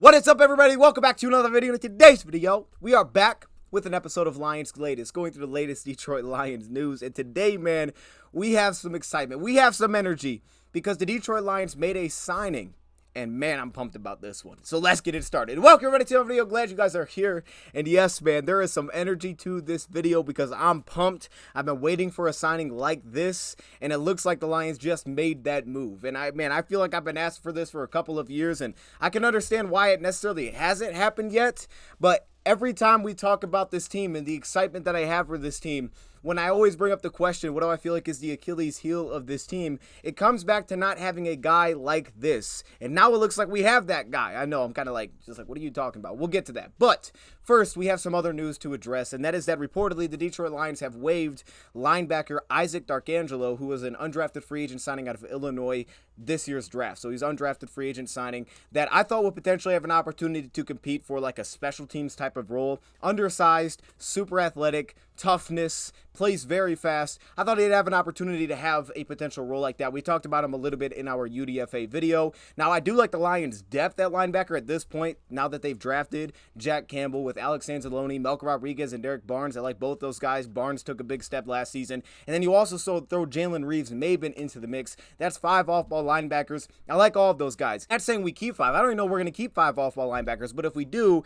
What is up, everybody? Welcome back to another video. In today's video, we are back with an episode of Lions Latest, going through the latest Detroit Lions news. And today, man, we have some excitement. We have some energy because the Detroit Lions made a signing. And man, I'm pumped about this one. So let's get it started. Welcome everybody to the video. Glad you guys are here. And yes, man, there is some energy to this video because I'm pumped. I've been waiting for a signing like this, and it looks like the Lions just made that move. And I feel like I've been asked for this for a couple of years, and I can understand why it necessarily hasn't happened yet. But every time we talk about this team and the excitement that I have for this team, when I always bring up the question, what do I feel like is the Achilles heel of this team, it comes back to not having a guy like this. And now it looks like we have that guy. I know, I'm kind of like, what are you talking about? We'll get to that. But first, we have some other news to address, and that is that reportedly the Detroit Lions have waived linebacker Isaac Darkangelo, who was an undrafted free agent signing out of Illinois this year's draft. So he's undrafted free agent signing that I thought would potentially have an opportunity to compete for like a special teams type of role. Undersized, super athletic, toughness, plays very fast. I thought he'd have an opportunity to have a potential role like that. We talked about him a little bit in our UDFA video. Now, I do like the Lions' depth at linebacker at this point, now that they've drafted Jack Campbell with Alex Anzalone, Melker Rodriguez, and Derek Barnes. I like both those guys. Barnes took a big step last season. And then you also throw Jalen Reeves-Maybin into the mix. That's 5 off-ball linebackers. I like all of those guys. Not saying we keep 5. I don't even know we're going to keep 5 off-ball linebackers, but if we do,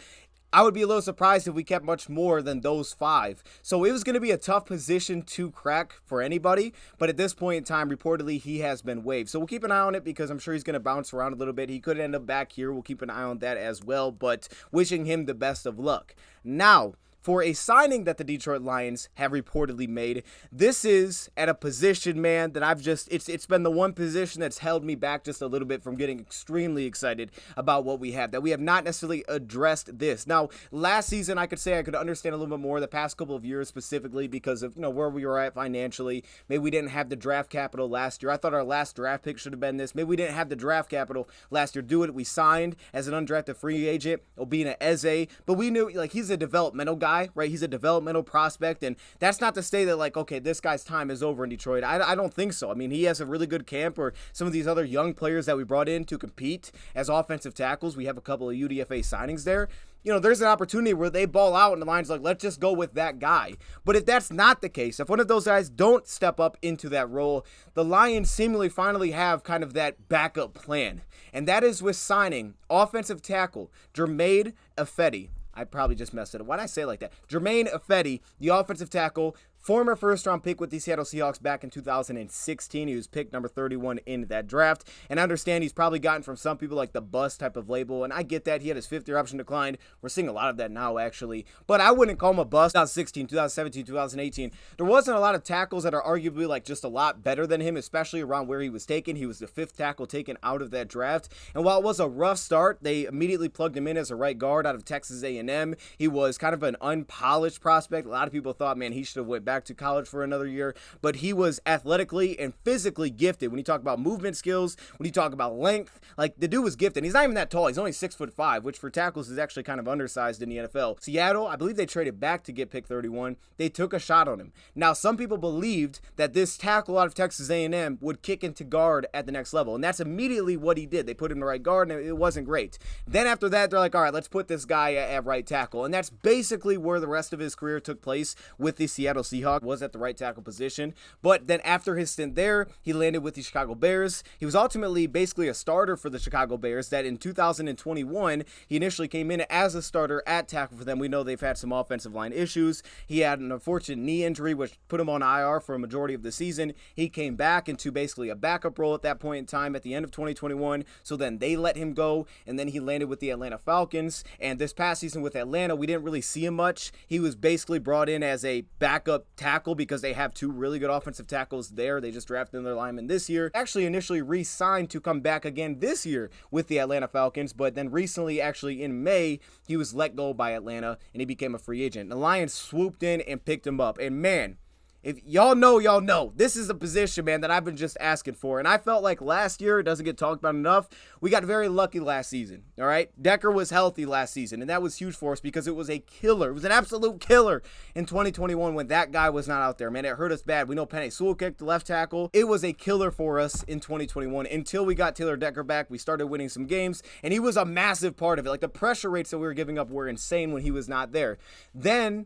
I would be a little surprised if we kept much more than those 5. So it was going to be a tough position to crack for anybody. But at this point in time, reportedly, he has been waived. So we'll keep an eye on it because I'm sure he's going to bounce around a little bit. He could end up back here. We'll keep an eye on that as well. But wishing him the best of luck. Now, for a signing that the Detroit Lions have reportedly made, this is at a position, man, that it's been the one position that's held me back just a little bit from getting extremely excited about what we have, that we have not necessarily addressed this. Now, last season, I could say I could understand a little bit more the past couple of years specifically because of, where we were at financially. Maybe we didn't have the draft capital last year. I thought our last draft pick should have been this. Maybe we didn't have the draft capital last year. Do it. We signed as an undrafted free agent, Obina Eze, but we knew, he's a developmental guy. Right, he's a developmental prospect, and that's not to say that, okay, this guy's time is over in Detroit. I don't think so. I mean, he has a really good camp, or some of these other young players that we brought in to compete as offensive tackles. We have a couple of UDFA signings there. There's an opportunity where they ball out and the Lions let's just go with that guy. But if that's not the case, if one of those guys don't step up into that role, the Lions seemingly finally have kind of that backup plan. And that is with signing offensive tackle Germain Ifedi. I probably just messed it up. Why did I say it like that? Germain Ifedi, the offensive tackle, former first-round pick with the Seattle Seahawks back in 2016. He was picked number 31 in that draft. And I understand he's probably gotten from some people like the bust type of label. And I get that. He had his fifth-year option declined. We're seeing a lot of that now, actually. But I wouldn't call him a bust. 2016, 2017, 2018. There wasn't a lot of tackles that are arguably just a lot better than him, especially around where he was taken. He was the 5th tackle taken out of that draft. And while it was a rough start, they immediately plugged him in as a right guard out of Texas A&M. He was kind of an unpolished prospect. A lot of people thought, man, he should have went back to college for another year, but he was athletically and physically gifted. When you talk about movement skills, when you talk about length, the dude was gifted. He's not even that tall. He's only 6'5", which for tackles is actually kind of undersized in the NFL. Seattle, I believe they traded back to get pick 31. They took a shot on him. Now, some people believed that this tackle out of Texas A&M would kick into guard at the next level, and that's immediately what he did. They put him in right guard, and it wasn't great. Then after that, they're like, all right, let's put this guy at right tackle, and that's basically where the rest of his career took place with the Seattle Seahawks, was at the right tackle position. But then after his stint there, he landed with the Chicago Bears. He was ultimately basically a starter for the Chicago Bears, that in 2021, he initially came in as a starter at tackle for them. We know they've had some offensive line issues. He had an unfortunate knee injury, which put him on IR for a majority of the season. He came back into basically a backup role at that point in time at the end of 2021. So then they let him go, and then he landed with the Atlanta Falcons. And this past season with Atlanta, we didn't really see him much. He was basically brought in as a backup tackle because they have 2 really good offensive tackles there. They just drafted their lineman this year. Actually initially re-signed to come back again this year with the Atlanta Falcons, but then recently, actually in May, he was let go by Atlanta and he became a free agent. The Lions swooped in and picked him up. And man, If y'all know, this is a position, man, that I've been just asking for. And I felt like last year, it doesn't get talked about enough. We got very lucky last season, all right? Decker was healthy last season, and that was huge for us because it was a killer. It was an absolute killer in 2021 when that guy was not out there, man. It hurt us bad. We know Penny Sewell kicked the left tackle. It was a killer for us in 2021 until we got Taylor Decker back. We started winning some games, and he was a massive part of it. Like, the pressure rates that we were giving up were insane when he was not there. Then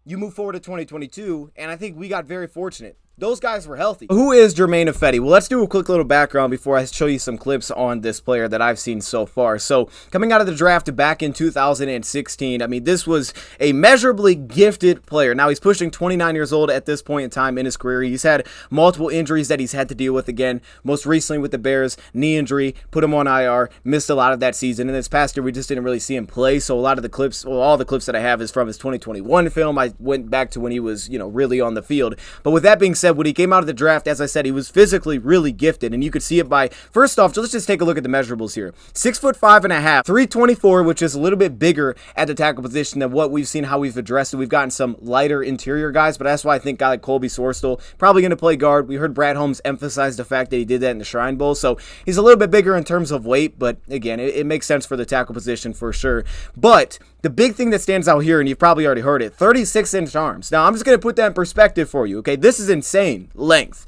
you move forward to 2022, and I think we got very fortunate. Those guys were healthy. Who is Germain Ifedi? Well, let's do a quick little background before I show you some clips on this player that I've seen so far. So, coming out of the draft back in 2016, I mean, this was a measurably gifted player. Now, he's pushing 29 years old at this point in time in his career. He's had multiple injuries that he's had to deal with again. Most recently with the Bears, knee injury, put him on IR, missed a lot of that season. And this past year, we just didn't really see him play. So, a lot of the clips, well, all the clips that I have is from his 2021 film. I went back to when he was, really on the field. But with that being said, when he came out of the draft, as I said, he was physically really gifted, and you could see it by, first off, let's just take a look at the measurables here. 6'5.5", 324, which is a little bit bigger at the tackle position than what we've seen how we've addressed it. We've gotten some lighter interior guys, but that's why I think a guy like Colby Sorstel probably going to play guard. We heard Brad Holmes emphasize the fact that he did that in the Shrine Bowl, so he's a little bit bigger in terms of weight, but again, it makes sense for the tackle position for sure. But the big thing that stands out here, and you've probably already heard it, 36-inch arms. Now, I'm just going to put that in perspective for you, okay? This is insane length.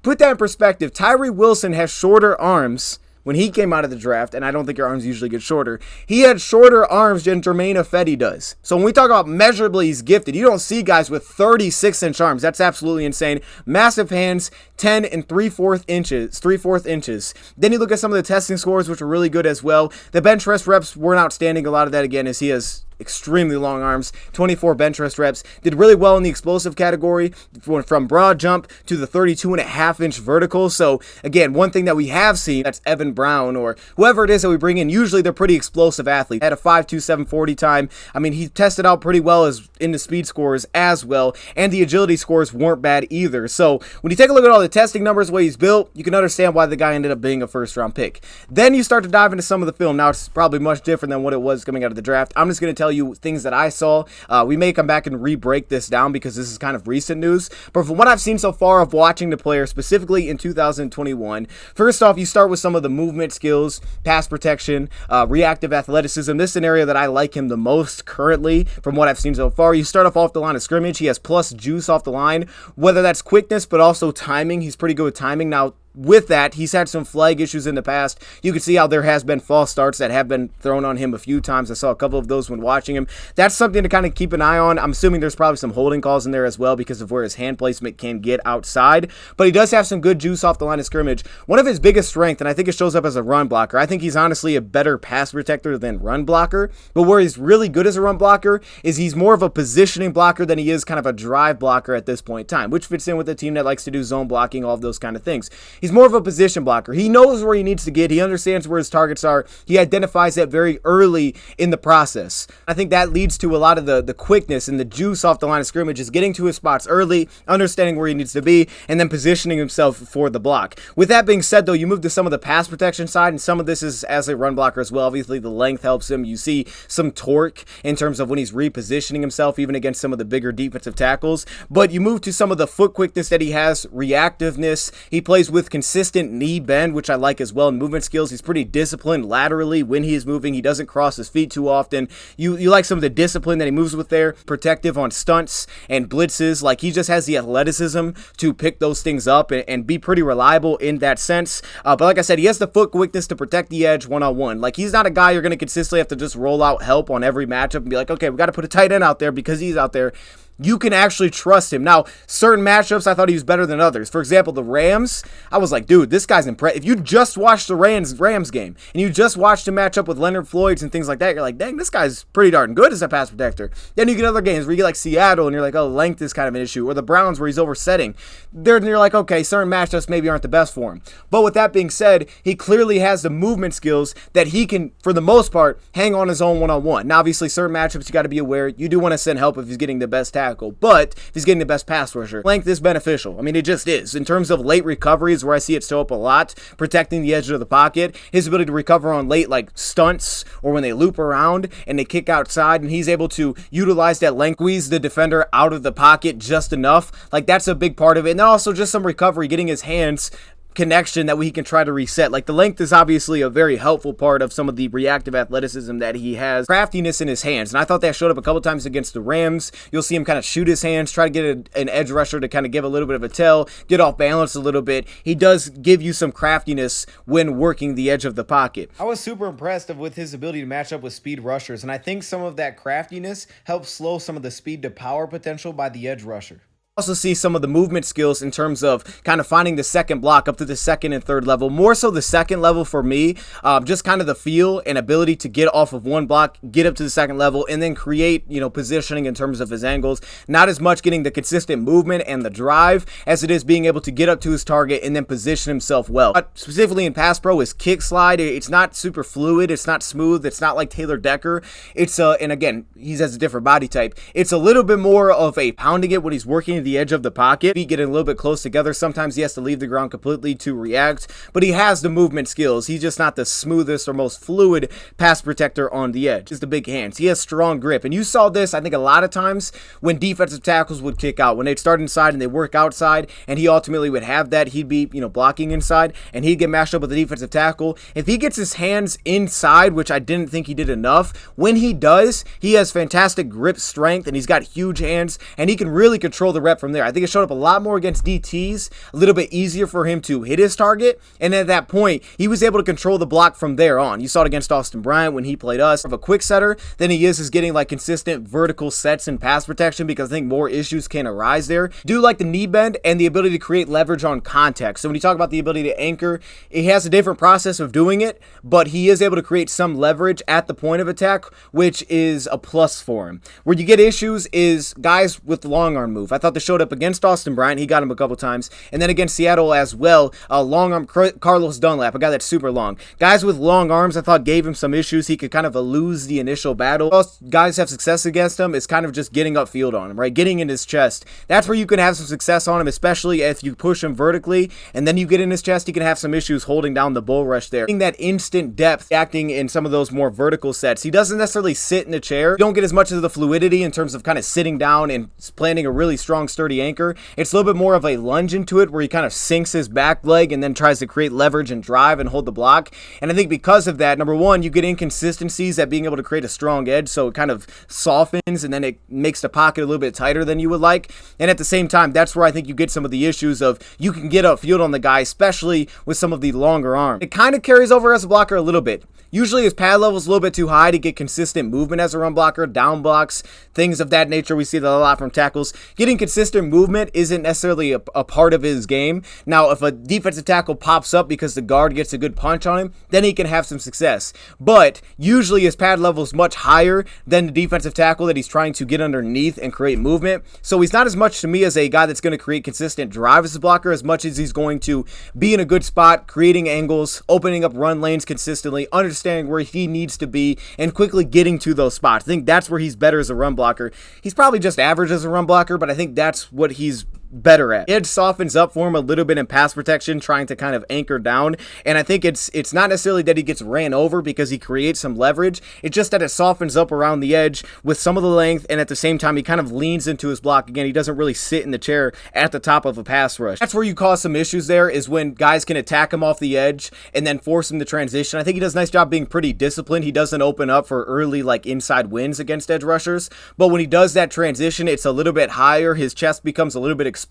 Put that in perspective. Tyree Wilson has shorter arms when he came out of the draft, and I don't think your arms usually get shorter. He had shorter arms than Germain Ifedi does. So when we talk about measurably he's gifted, you don't see guys with 36-inch arms. That's absolutely insane. Massive hands, 10 and 3/4 inches. Then you look at some of the testing scores, which are really good as well. The bench press reps weren't outstanding. A lot of that, again, is he has extremely long arms, 24 bench press reps, did really well in the explosive category, from broad jump to the 32.5-inch vertical. So again, one thing that we have seen, that's Evan Brown or whoever it is that we bring in, usually they're pretty explosive athletes. Had a 5.2 740 time. I mean, he tested out pretty well as in the speed scores as well, and the agility scores weren't bad either. So when you take a look at all the testing numbers, the way he's built, you can understand why the guy ended up being a first-round pick. Then you start to dive into some of the film. Now, it's probably much different than what it was coming out of the draft. I'm just going to tell you things that I saw. We may come back and re-break this down because this is kind of recent news, but from what I've seen so far of watching the player, specifically in 2021, first off, you start with some of the movement skills, pass protection, reactive athleticism. This is an area that I like him the most currently from what I've seen so far. You start off the line of scrimmage. He has plus juice off the line, whether that's quickness, but also timing. He's pretty good with timing. Now, with that, he's had some flag issues in the past. You can see how there has been false starts that have been thrown on him a few times. I saw a couple of those when watching him. That's something to kind of keep an eye on. I'm assuming there's probably some holding calls in there as well because of where his hand placement can get outside. But he does have some good juice off the line of scrimmage. One of his biggest strengths, and I think it shows up as a run blocker, I think he's honestly a better pass protector than run blocker. But where he's really good as a run blocker is he's more of a positioning blocker than he is kind of a drive blocker at this point in time, which fits in with a team that likes to do zone blocking, all of those kind of things. He's more of a position blocker. He knows where he needs to get. He understands where his targets are. He identifies that very early in the process. I think that leads to a lot of the quickness and the juice off the line of scrimmage, is getting to his spots early, understanding where he needs to be, and then positioning himself for the block. With that being said, though, you move to some of the pass protection side, and some of this is as a run blocker as well. Obviously, the length helps him. You see some torque in terms of when he's repositioning himself, even against some of the bigger defensive tackles. But you move to some of the foot quickness that he has, reactiveness. He plays with consistent knee bend, which I like as well, in movement skills. He's pretty disciplined laterally when he is moving. He doesn't cross his feet too often. You like some of the discipline that he moves with there, protective on stunts and blitzes. Like, he just has the athleticism to pick those things up and be pretty reliable in that sense. But like I said, he has the foot quickness to protect the edge one-on-one. Like, he's not a guy you're going to consistently have to just roll out help on every matchup and be like, okay, we got to put a tight end out there because he's out there. You can actually trust him. Now, certain matchups, I thought he was better than others. For example, the Rams, I was like, dude, this guy's impressive. If you just watched the Rams game and you just watched him match up with Leonard Floyd's and things like that, you're like, dang, this guy's pretty darn good as a pass protector. Then you get other games where you get like Seattle and you're like, oh, length is kind of an issue. Or the Browns where he's oversetting. There, you're like, okay, certain matchups maybe aren't the best for him. But with that being said, he clearly has the movement skills that he can, for the most part, hang on his own one-on-one. Now, obviously, certain matchups you got to be aware. You do want to send help if he's getting the best tackle. tackle. But if he's getting the best pass rusher, length is beneficial. I mean, it just is. In terms of late recoveries, where I see it show up a lot, protecting the edge of the pocket, his ability to recover on late like stunts or when they loop around and they kick outside, and he's able to utilize that length, squeeze the defender out of the pocket just enough. Like, that's a big part of it. And then also just some recovery, getting his hands connection that he can try to reset. Like, the length is obviously a very helpful part of some of the reactive athleticism that he has. Craftiness in his hands, and I thought that showed up a couple times against the Rams. You'll see him kind of shoot his hands, try to get an edge rusher to kind of give a little bit of a tell, get off balance a little bit. He does give you some craftiness when working the edge of the pocket. I was super impressed with his ability to match up with speed rushers, and I think some of that craftiness helps slow some of the speed to power potential by the edge rusher. Also see some of the movement skills in terms of kind of finding the second block up to the second and third level. More so the second level for me, just kind of the feel and ability to get off of one block, get up to the second level, and then create, positioning in terms of his angles. Not as much getting the consistent movement and the drive as it is being able to get up to his target and then position himself well. But specifically in pass pro, his kick slide, it's not super fluid, it's not smooth, it's not like Taylor Decker. It's and again, he has a different body type. It's a little bit more of a pounding it when he's working the edge of the pocket, feet getting a little bit close together. Sometimes he has to leave the ground completely to react, but he has the movement skills. He's just not the smoothest or most fluid pass protector on the edge. It's the big hands. He has strong grip, and you saw this, I think, a lot of times when defensive tackles would kick out, when they'd start inside and they work outside, and he ultimately would have that. He'd be, blocking inside, and he'd get mashed up with the defensive tackle. If he gets his hands inside, which I didn't think he did enough, when he does, he has fantastic grip strength, and he's got huge hands, and he can really control the rep from there. I think it showed up a lot more against DTs, a little bit easier for him to hit his target, and at that point, he was able to control the block from there on. You saw it against Austin Bryant when he played us. Of a quick setter than he is getting like consistent vertical sets and pass protection, because I think more issues can arise there. Do like the knee bend and the ability to create leverage on contact. So when you talk about the ability to anchor, he has a different process of doing it, but he is able to create some leverage at the point of attack, which is a plus for him. Where you get issues is guys with the long arm move. I thought this showed up against Austin Bryant. He got him a couple times. And then against Seattle as well, long arm Carlos Dunlap, a guy that's super long. Guys with long arms, I thought, gave him some issues. He could kind of lose the initial battle. Most guys have success against him is kind of just getting upfield on him, right? Getting in his chest. That's where you can have some success on him, especially if you push him vertically and then you get in his chest. You can have some issues holding down the bull rush there. Getting that instant depth, acting in some of those more vertical sets. He doesn't necessarily sit in a chair. You don't get as much of the fluidity in terms of kind of sitting down and planting a really strong, sturdy anchor. It's a little bit more of a lunge into it where he kind of sinks his back leg and then tries to create leverage and drive and hold the block. And I think because of that, number one, you get inconsistencies at being able to create a strong edge, so it kind of softens and then it makes the pocket a little bit tighter than you would like. And at the same time, that's where I think you get some of the issues of you can get upfield on the guy, especially with some of the longer arms. It kind of carries over as a blocker a little bit. Usually his pad level is a little bit too high to get consistent movement as a run blocker, down blocks, things of that nature. We see that a lot from tackles. Getting consistent movement isn't necessarily a part of his game. Now, if a defensive tackle pops up because the guard gets a good punch on him, then he can have some success. But usually his pad level is much higher than the defensive tackle that he's trying to get underneath and create movement. So he's not as much to me as a guy that's going to create consistent drive as a blocker, as much as he's going to be in a good spot, creating angles, opening up run lanes consistently, understanding where he needs to be, and quickly getting to those spots. I think that's where he's better as a run blocker. He's probably just average as a run blocker, but I think that's what he's better at. Edge softens up for him a little bit in pass protection, trying to kind of anchor down, and I think it's not necessarily that he gets ran over because he creates some leverage. It's just that it softens up around the edge with some of the length, and at the same time he kind of leans into his block. Again, he doesn't really sit in the chair at the top of a pass rush. That's where you cause some issues there, is when guys can attack him off the edge and then force him to transition. I think he does a nice job being pretty disciplined. He doesn't open up for early like inside wins against edge rushers, but when he does that transition, it's a little bit higher. His chest becomes a little bit exposed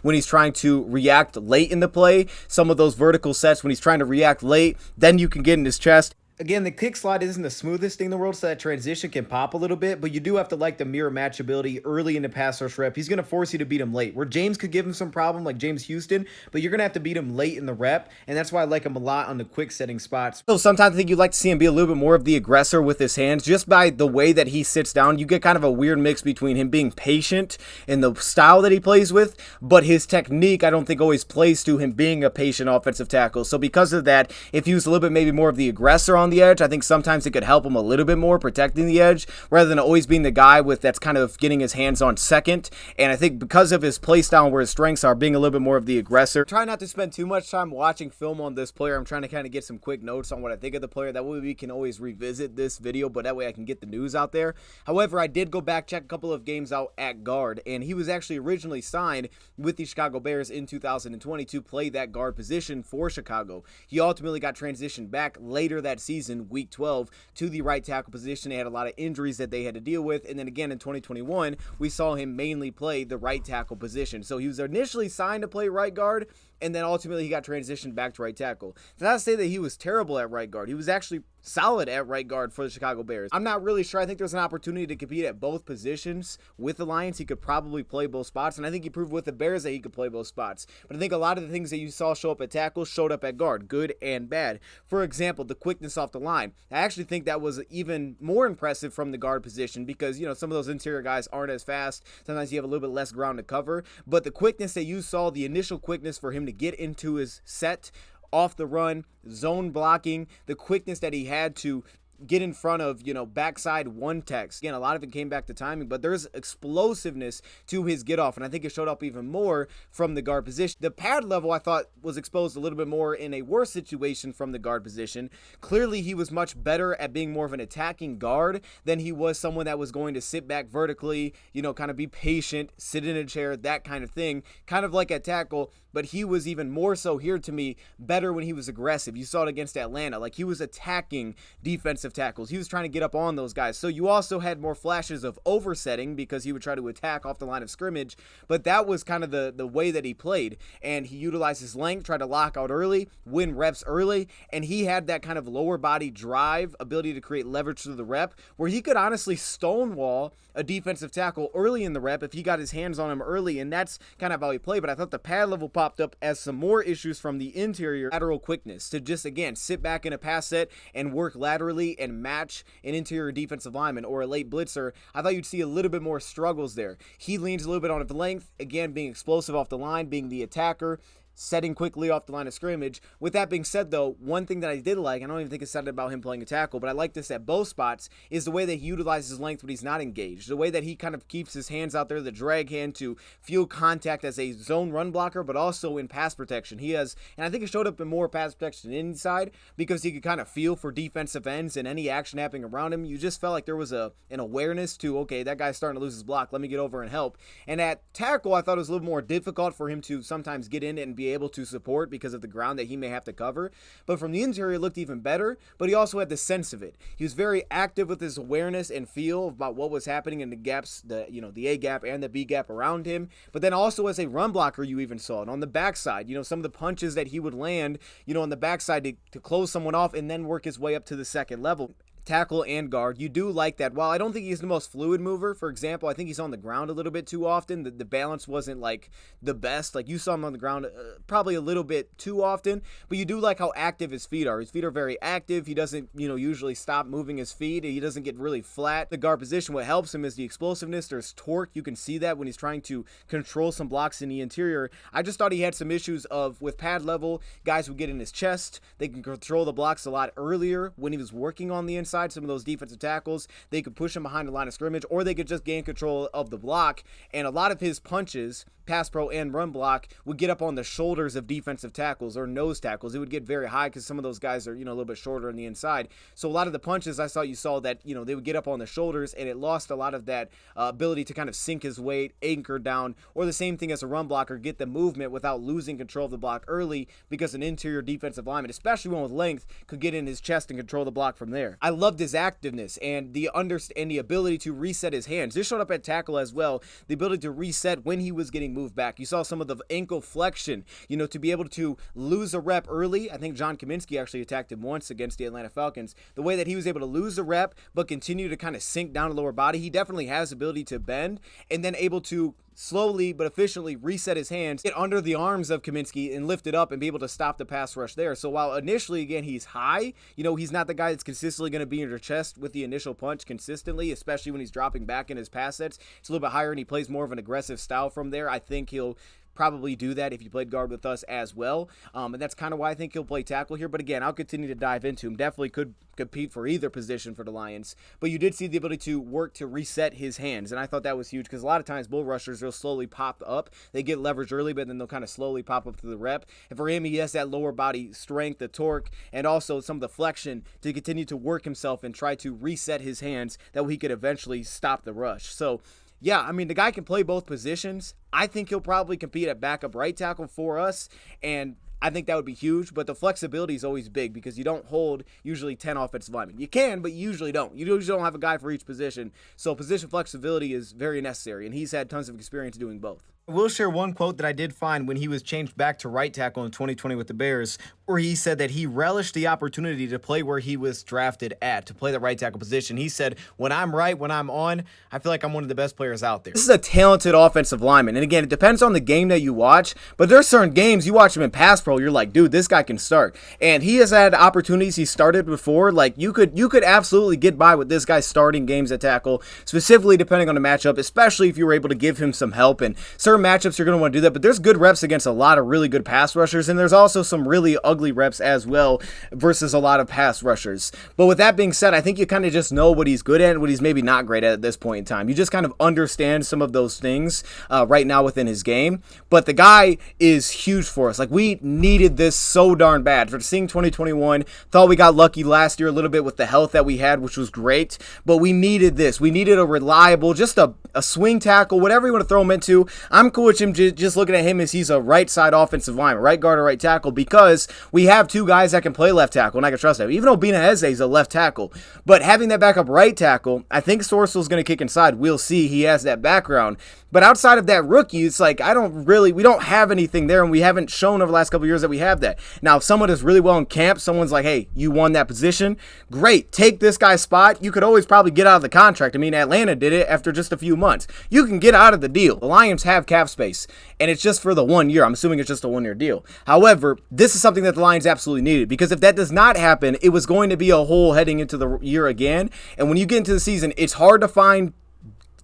when he's trying to react late in the play. Some of those vertical sets when he's trying to react late, then you can get in his chest. Again, the kick slide isn't the smoothest thing in the world, so that transition can pop a little bit, but you do have to like the mirror match ability early in the pass rush rep. He's going to force you to beat him late, where James could give him some problem like James Houston, but you're going to have to beat him late in the rep, and that's why I like him a lot on the quick setting spots. So sometimes I think you'd like to see him be a little bit more of the aggressor with his hands. Just by the way that he sits down, you get kind of a weird mix between him being patient in the style that he plays with, but his technique I don't think always plays to him being a patient offensive tackle. So because of that, if he was a little bit maybe more of the aggressor on the edge, I think sometimes it could help him a little bit more protecting the edge rather than always being the guy that's kind of getting his hands on second. And I think because of his play style where his strengths are, being a little bit more of the aggressor. Try not to spend too much time watching film on this player. I'm trying to kind of get some quick notes on what I think of the player. That way we can always revisit this video, but that way I can get the news out there. However, I did go back, check a couple of games out at guard, and he was actually originally signed with the Chicago Bears in 2020 to play that guard position for Chicago. He ultimately got transitioned back later that season, week 12, to the right tackle position. They had a lot of injuries that they had to deal with, and then again in 2021, we saw him mainly play the right tackle position. So he was initially signed to play right guard, and then ultimately he got transitioned back to right tackle. That's not to say that he was terrible at right guard. He was actually solid at right guard for the Chicago Bears. I'm not really sure. I think there's an opportunity to compete at both positions with the Lions. He could probably play both spots, and I think he proved with the Bears that he could play both spots. But I think a lot of the things that you saw show up at tackle showed up at guard, good and bad. For example, the quickness off the line. I actually think that was even more impressive from the guard position because, you know, some of those interior guys aren't as fast. Sometimes you have a little bit less ground to cover. But the quickness that you saw, the initial quickness for him to get into his set, off the run, zone blocking, the quickness that he had to get in front of, you know, backside one techs. Again, a lot of it came back to timing, but there's explosiveness to his get off, and I think it showed up even more from the guard position. The pad level, I thought, was exposed a little bit more in a worse situation from the guard position. Clearly, he was much better at being more of an attacking guard than he was someone that was going to sit back vertically, you know, kind of be patient, sit in a chair, that kind of thing, kind of like at tackle. But he was even more so here to me better when he was aggressive. You saw it against Atlanta. Like, he was attacking defensive tackles. He was trying to get up on those guys. So you also had more flashes of oversetting because he would try to attack off the line of scrimmage. But that was kind of the way that he played. And he utilized his length, tried to lock out early, win reps early. And he had that kind of lower body drive, ability to create leverage through the rep, where he could honestly stonewall a defensive tackle early in the rep if he got his hands on him early. And that's kind of how he played. But I thought the pad level popped up as some more issues from the interior lateral quickness to just, again, sit back in a pass set and work laterally and match an interior defensive lineman or a late blitzer. I thought you'd see a little bit more struggles there. He leans a little bit on his length, again, being explosive off the line, being the attacker, setting quickly off the line of scrimmage. With that being said, though, one thing that I did like, I don't even think it's said about him playing a tackle, but I like this at both spots, is the way that he utilizes his length when he's not engaged. The way that he kind of keeps his hands out there, the drag hand to feel contact as a zone run blocker, but also in pass protection. He has, and I think it showed up in more pass protection inside because he could kind of feel for defensive ends and any action happening around him. You just felt like there was an awareness to, okay, that guy's starting to lose his block. Let me get over and help. And at tackle, I thought it was a little more difficult for him to sometimes get in and be able to support because of the ground that he may have to cover. But from the interior, it looked even better, but he also had the sense of it. He was very active with his awareness and feel about what was happening in the gaps, the A gap and the B gap around him. But then also as a run blocker, you even saw it on the backside. You know, some of the punches that he would land, you know, on the backside to close someone off and then work his way up to the second level. Tackle and guard, you do like that. While I don't think he's the most fluid mover, for example, I think he's on the ground a little bit too often. The balance wasn't like the best. Like, you saw him on the ground probably a little bit too often, but you do like how active his feet are. His feet are very active. He doesn't, you know, usually stop moving his feet. He doesn't get really flat. The guard position, what helps him is the explosiveness. There's torque. You can see that when he's trying to control some blocks in the interior. I just thought he had some issues with pad level. Guys would get in his chest. They can control the blocks a lot earlier when he was working on the inside. Some of those defensive tackles, they could push him behind the line of scrimmage, or they could just gain control of the block. And a lot of his punches, pass pro and run block, would get up on the shoulders of defensive tackles or nose tackles. It would get very high because some of those guys are, you know, a little bit shorter on the inside. So a lot of the punches you saw that, you know, they would get up on the shoulders, and it lost a lot of that ability to kind of sink his weight, anchor down, or the same thing as a run blocker, get the movement without losing control of the block early, because an interior defensive lineman, especially one with length, could get in his chest and control the block from there. I loved his activeness and the ability to reset his hands. This showed up at tackle as well. The ability to reset when he was getting moved back. You saw some of the ankle flexion, you know, to be able to lose a rep early. I think John Kaminsky actually attacked him once against the Atlanta Falcons. The way that he was able to lose a rep but continue to kind of sink down the lower body, he definitely has the ability to bend and then able to slowly but efficiently reset his hands, get under the arms of Kaminsky and lift it up and be able to stop the pass rush there. So while initially, again, he's high, you know, he's not the guy that's consistently going to be in your chest with the initial punch consistently, especially when he's dropping back in his pass sets. It's a little bit higher and he plays more of an aggressive style from there. I think he'll probably do that if you played guard with us as well. And that's kind of why I think he'll play tackle here. But again, I'll continue to dive into him. Definitely could compete for either position for the Lions. But you did see the ability to work to reset his hands. And I thought that was huge because a lot of times bull rushers, they'll slowly pop up. They get leverage early, but then they'll kind of slowly pop up to the rep. And for him, he has that lower body strength, the torque, and also some of the flexion to continue to work himself and try to reset his hands that he could eventually stop the rush. So yeah, I mean, the guy can play both positions. I think he'll probably compete at backup right tackle for us, and I think that would be huge, but the flexibility is always big because you don't hold usually 10 offensive linemen. You can, but you usually don't. You usually don't have a guy for each position, so position flexibility is very necessary, and he's had tons of experience doing both. I will share one quote that I did find when he was changed back to right tackle in 2020 with the Bears, where he said that he relished the opportunity to play where he was drafted at, to play the right tackle position. He said, when I'm right, when I'm on, I feel like I'm one of the best players out there. This is a talented offensive lineman. And again, it depends on the game that you watch, but there's certain games you watch him in pass pro, you're like, dude, this guy can start. And he has had opportunities he started before. Like you could absolutely get by with this guy starting games at tackle, specifically depending on the matchup, especially if you were able to give him some help. And certain matchups you're going to want to do that, but there's good reps against a lot of really good pass rushers, and there's also some really ugly reps as well versus a lot of pass rushers. But with that being said, I think you kind of just know what he's good at and what he's maybe not great at this point in time. You just kind of understand some of those things right now within his game, but the guy is huge for us. Like, we needed this so darn bad. For seeing 2021, thought we got lucky last year a little bit with the health that we had, which was great, but we needed this. We needed a reliable, just a swing tackle, whatever you want to throw him into. I'm cool with him just looking at him as he's a right side offensive lineman, right guard or right tackle, because we have two guys that can play left tackle, and I can trust that. Even though Bina Eze is a left tackle, but having that backup right tackle, I think Sorcel's going to kick inside. We'll see. He has that background. But outside of that rookie, it's like, we don't have anything there, and we haven't shown over the last couple of years that we have that. Now, if someone does really well in camp, someone's like, hey, you won that position, great, take this guy's spot. You could always probably get out of the contract. I mean, Atlanta did it after just a few months. You can get out of the deal. The Lions have cap space, and it's just for the 1 year. I'm assuming it's just a 1 year deal. However, this is something that the Lions absolutely needed, because if that does not happen, it was going to be a hole heading into the year again. And when you get into the season, it's hard to find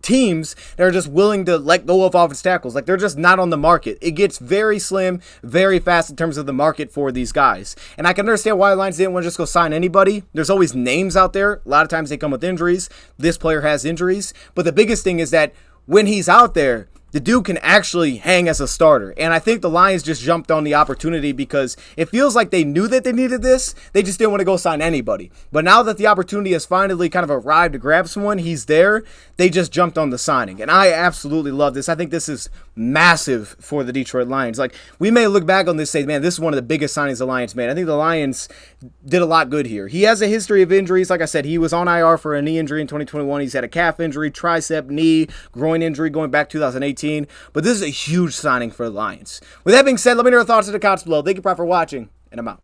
teams that are just willing to let go of offensive tackles. Like, they're just not on the market. It gets very slim, very fast in terms of the market for these guys. And I can understand why the Lions didn't want to just go sign anybody. There's always names out there. A lot of times they come with injuries. This player has injuries. But the biggest thing is that when he's out there, the dude can actually hang as a starter. And I think the Lions just jumped on the opportunity because it feels like they knew that they needed this. They just didn't want to go sign anybody. But now that the opportunity has finally kind of arrived to grab someone, he's there, they just jumped on the signing. And I absolutely love this. I think this is massive for the Detroit Lions. Like, we may look back on this and say, man, this is one of the biggest signings the Lions made. I think the Lions did a lot good here. He has a history of injuries. Like I said, he was on IR for a knee injury in 2021. He's had a calf injury, tricep, knee, groin injury going back 2018. But this is a huge signing for the Lions. With that being said, let me know your thoughts in the comments below. Thank you for watching, and I'm out.